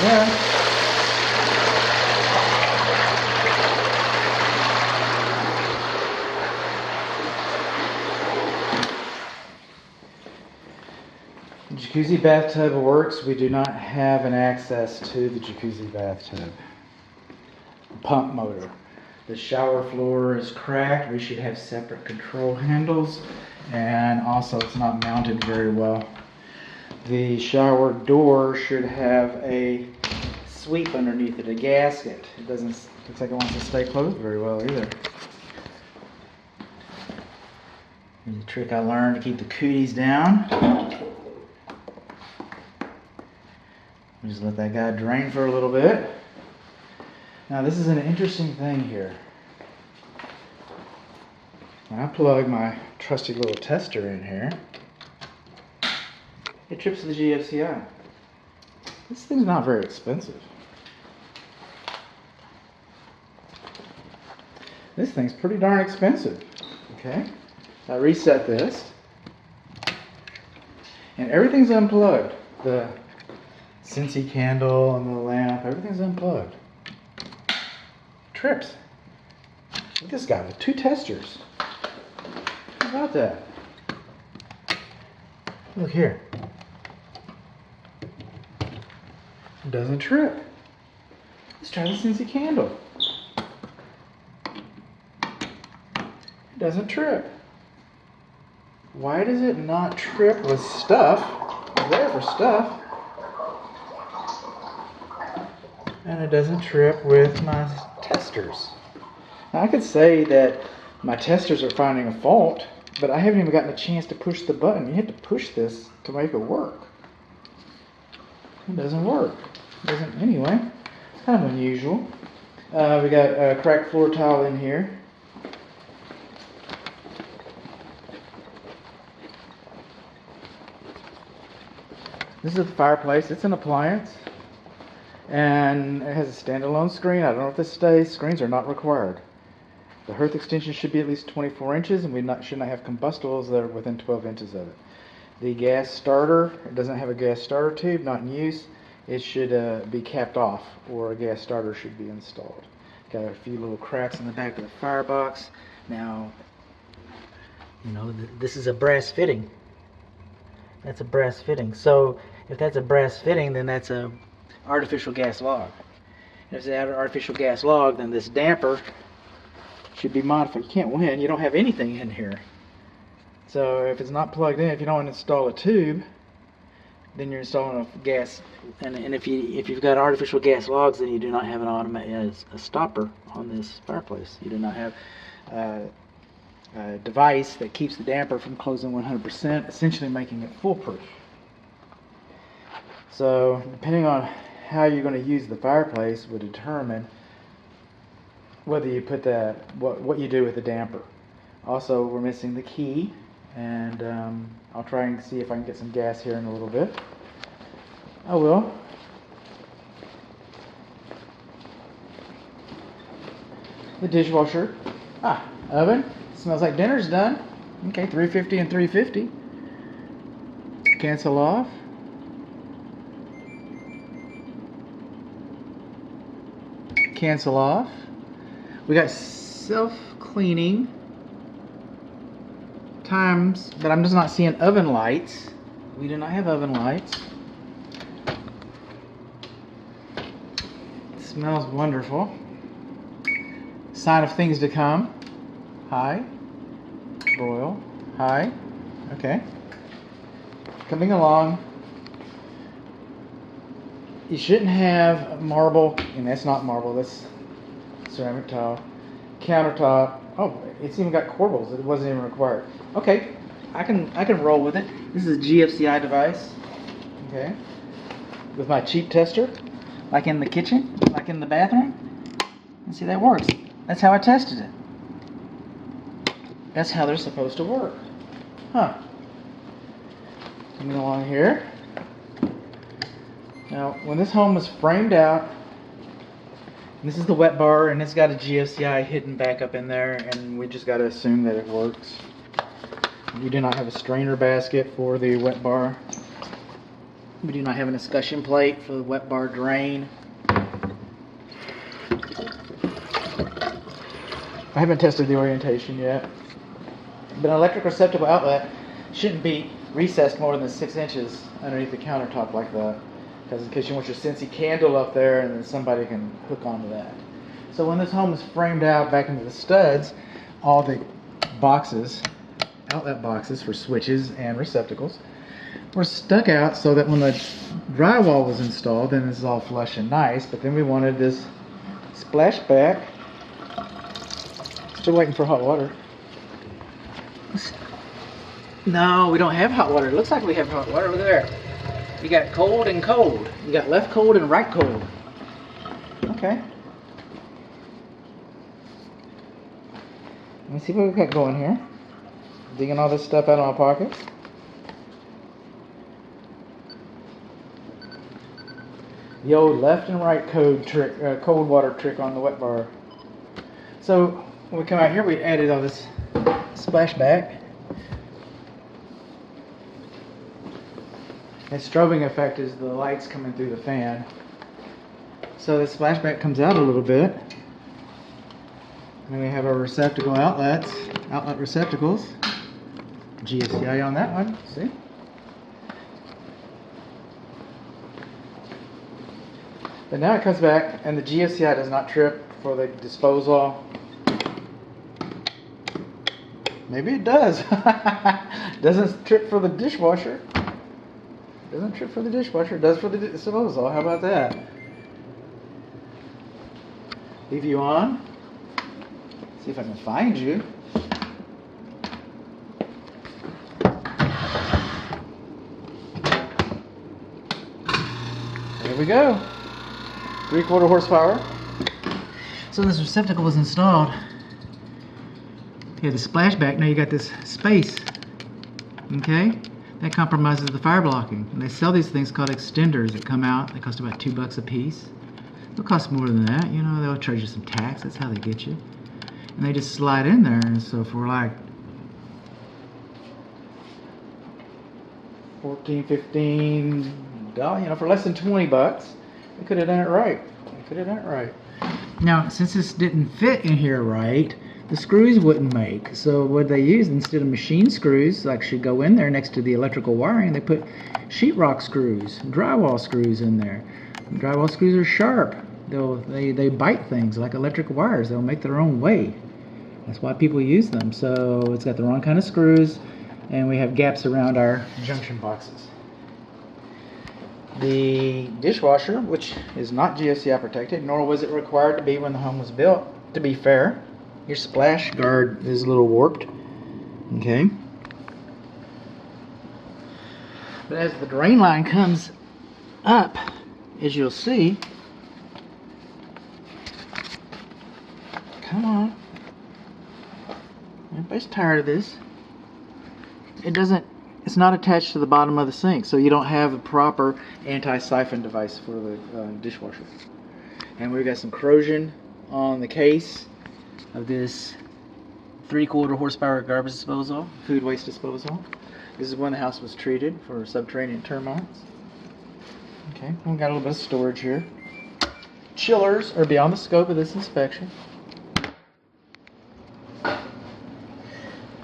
there. The jacuzzi bathtub works. We do not have an access to the jacuzzi bathtub. Pump motor. The shower floor is cracked. We should have separate control handles, and also it's not mounted very well. The shower door should have a sweep underneath it, a gasket. It doesn't looks like it wants to stay closed very well either. Here's a trick I learned to keep the cooties down. Just let that guy drain for a little bit. Now this is an interesting thing here. When I plug my trusty little tester in here, it trips the GFCI. This thing's not very expensive. This thing's pretty darn expensive. Okay, I reset this, and everything's unplugged. The Scentsy candle and the lamp, everything's unplugged. Trips. Look at this guy with 2 testers. How about that? Look here. It doesn't trip. Let's try the Scentsy candle. It doesn't trip. Why does it not trip with stuff? It's there for stuff. And it doesn't trip with my testers. Now I could say that my testers are finding a fault, but I haven't even gotten a chance to push the button. You have to push this to make it work. It doesn't work. It doesn't anyway. It's kind of unusual. We got a cracked floor tile in here. This is the fireplace. It's an appliance. And it has a standalone screen. I don't know if this stays. Screens are not required. The hearth extension should be at least 24 inches, and we should not have combustibles that are within 12 inches of it. The gas starter, it doesn't have a gas starter tube, not in use. It should be capped off, or a gas starter should be installed. Got a few little cracks in the back of the firebox. Now, you know, this is a brass fitting. That's a brass fitting. So if that's a brass fitting, then that's a artificial gas log. If it's an artificial gas log, then this damper should be modified. You can't win. You don't have anything in here. So if it's not plugged in, if you don't install a tube, then you're installing a gas. And if you've got artificial gas logs, then you do not have an automatic a stopper on this fireplace. You do not have a device that keeps the damper from closing 100%, essentially making it foolproof. So depending on how you're going to use the fireplace would determine whether you put that, what you do with the damper. Also, we're missing the key, and I'll try and see if I can get some gas here in a little bit. I will. The dishwasher. Oven. Smells like dinner's done. Okay, 350 and 350. Cancel off. Cancel off. We got self-cleaning times, but I'm just not seeing oven lights. We do not have oven lights. It smells wonderful. Sign of things to come. High. Broil. High. Okay. Coming along. You shouldn't have marble, and that's not marble, that's ceramic tile. Countertop. Oh, it's even got corbels. It wasn't even required. Okay, I can roll with it. This is a GFCI device. Okay. With my cheap tester, like in the kitchen, like in the bathroom. And see, that works. That's how I tested it. That's how they're supposed to work. Huh. Coming along here. Now, when this home was framed out, this is the wet bar, and it's got a GFCI hidden back up in there, and we just got to assume that it works. We do not have a strainer basket for the wet bar. We do not have an escutcheon plate for the wet bar drain. I haven't tested the orientation yet. But an electric receptacle outlet shouldn't be recessed more than 6 inches underneath the countertop like that. Because in case you want your Scentsy candle up there and then somebody can hook onto that. So when this home is framed out back into the studs, all the boxes, outlet boxes for switches and receptacles, were stuck out so that when the drywall was installed, then this is all flush and nice. But then we wanted this splashback. Still waiting for hot water. No, we don't have hot water. It looks like we have hot water. Look at there. You got cold and cold. You got left cold and right cold. Okay. Let me see what we've got going here. Digging all this stuff out of my pockets. The old left and right cold water trick on the wet bar. So when we come out here, we added all this splashback. The strobing effect is the lights coming through the fan. So the splashback comes out a little bit. And we have our receptacle outlets, outlet receptacles. GFCI on that one, see? But now it comes back and the GFCI does not trip for the disposal. Maybe it does. Doesn't trip for the dishwasher. Doesn't trip for the dishwasher. It does for the disposal. How about that? Leave you on. See if I can find you. There we go. 3/4 horsepower. So this receptacle was installed. You have the splashback. Now you got this space. Okay? That compromises the fire blocking. And they sell these things called extenders that come out. They cost about $2 a piece. They'll cost more than that. You know, they'll charge you some tax. That's how they get you. And they just slide in there. And so for like $14, $15, you know, for less than $20, they could have done it right. They could have done it right. Now, since this didn't fit in here right, the screws wouldn't make. So what they used, instead of machine screws, like should go in there next to the electrical wiring, they put sheetrock screws, drywall screws in there. Drywall screws are sharp. They bite things like electric wires. They'll make their own way. That's why people use them. So it's got the wrong kind of screws, and we have gaps around our junction boxes. The dishwasher, which is not GFCI protected, nor was it required to be when the home was built, to be fair. Your splash guard is a little warped. Okay. But as the drain line comes up, as you'll see, come on. Everybody's tired of this. It's not attached to the bottom of the sink, so you don't have a proper anti-siphon device for the dishwasher. And we've got some corrosion on the case of this 3/4 horsepower garbage disposal, food waste disposal. This is when the house was treated for subterranean termites. Okay, we've got a little bit of storage here. Chillers are beyond the scope of this inspection.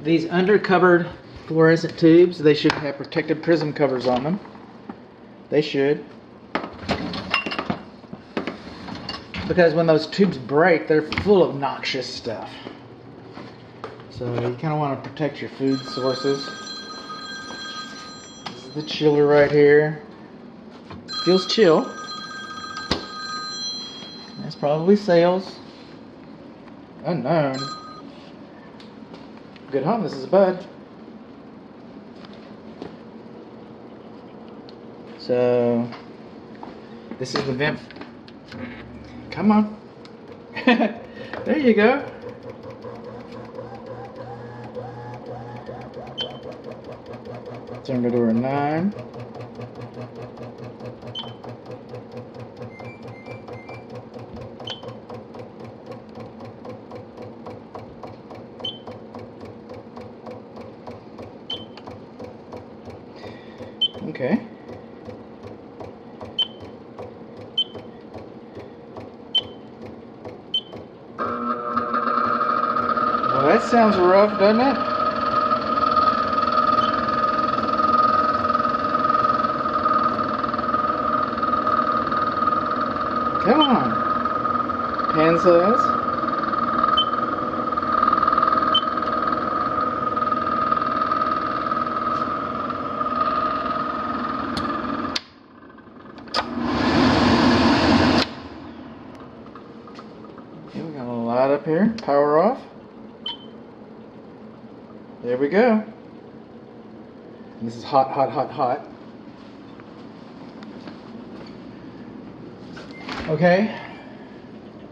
These undercovered fluorescent tubes, they should have protective prism covers on them. They should. Because when those tubes break, they're full of noxious stuff. So you kind of want to protect your food sources. This is the chiller right here. Feels chill. That's probably sales. Unknown. Good home, this is a bud. So, this is the vent. Come on. There you go. Turn the door 9. Okay. sounds rough, doesn't it? Come on. Pen says. Okay, we got a light up here. Power off. There we go. And this is hot, hot, hot, hot. Okay.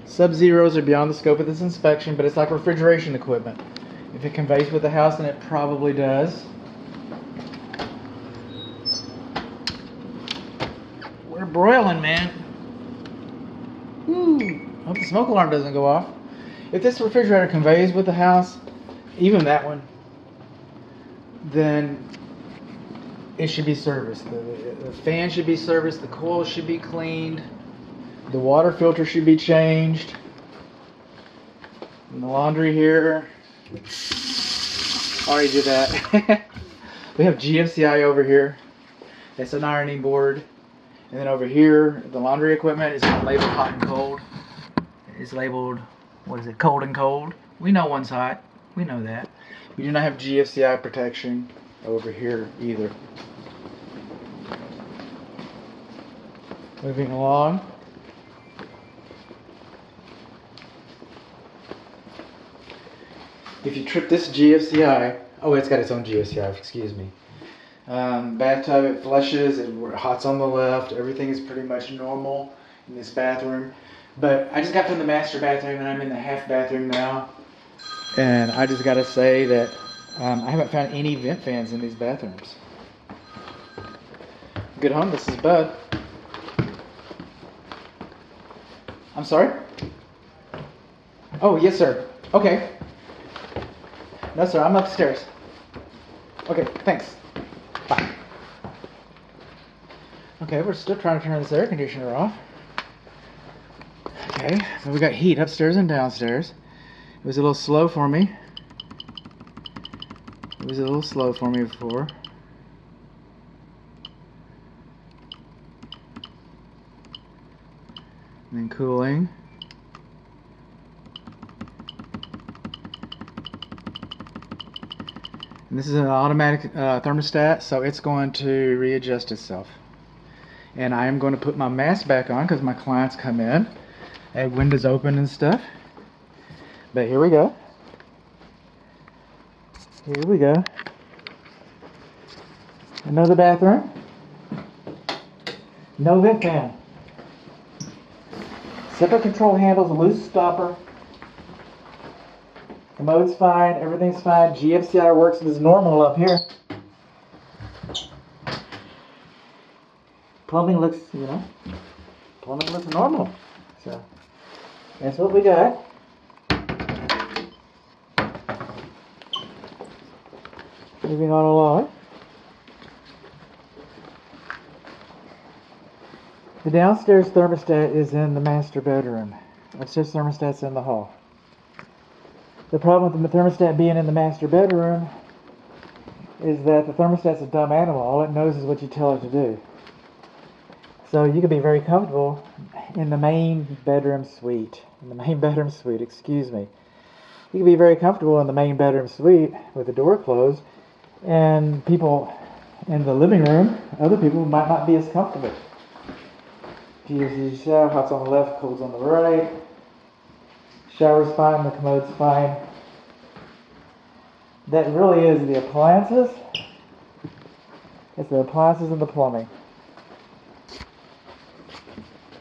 Sub-zeros are beyond the scope of this inspection, but it's like refrigeration equipment. If it conveys with the house, and it probably does. We're broiling, man. Woo. Hope the smoke alarm doesn't go off. If this refrigerator conveys with the house, even that one, then it should be serviced. The fan should be serviced, the coil should be cleaned, the water filter should be changed. And the laundry here, already did that. We have GFCI over here. That's an ironing board. And then over here, the laundry equipment is labeled hot and cold. It's labeled, what is it, cold and cold. We know one's hot. We know that. We do not have GFCI protection over here either. Moving along. If you trip this GFCI, oh, it's got its own GFCI, excuse me. Bathtub, it flushes, it hot's on the left, everything is pretty much normal in this bathroom. But I just got from the master bathroom and I'm in the half bathroom now. And I just gotta say that I haven't found any vent fans in these bathrooms. Good home, this is Bud. I'm sorry? Oh, yes sir. Okay. No sir, I'm upstairs. Okay, thanks. Bye. Okay, we're still trying to turn this air conditioner off. Okay, so we got heat upstairs and downstairs. It was a little slow for me. Before. And then cooling. And this is an automatic thermostat, so it's going to readjust itself. And I am going to put my mask back on because my clients come in. I have windows open and stuff. But here we go. Here we go. Another bathroom. No vent fan. Separate control handles, loose stopper. Commode's fine, everything's fine. GFCI works as normal up here. Plumbing looks, plumbing looks normal. So that's what we got. Moving on along. The downstairs thermostat is in the master bedroom. Upstairs thermostat's in the hall. The problem with the thermostat being in the master bedroom is that the thermostat's a dumb animal. All it knows is what you tell it to do. So you can be very comfortable in the main bedroom suite. Excuse me. You can be very comfortable in the main bedroom suite with the door closed, and people in the living room, other people might not be as comfortable. GFCI shower, hot's on the left, cold's on the right. Shower's fine, the commode's fine. That really is the appliances. It's the appliances and the plumbing.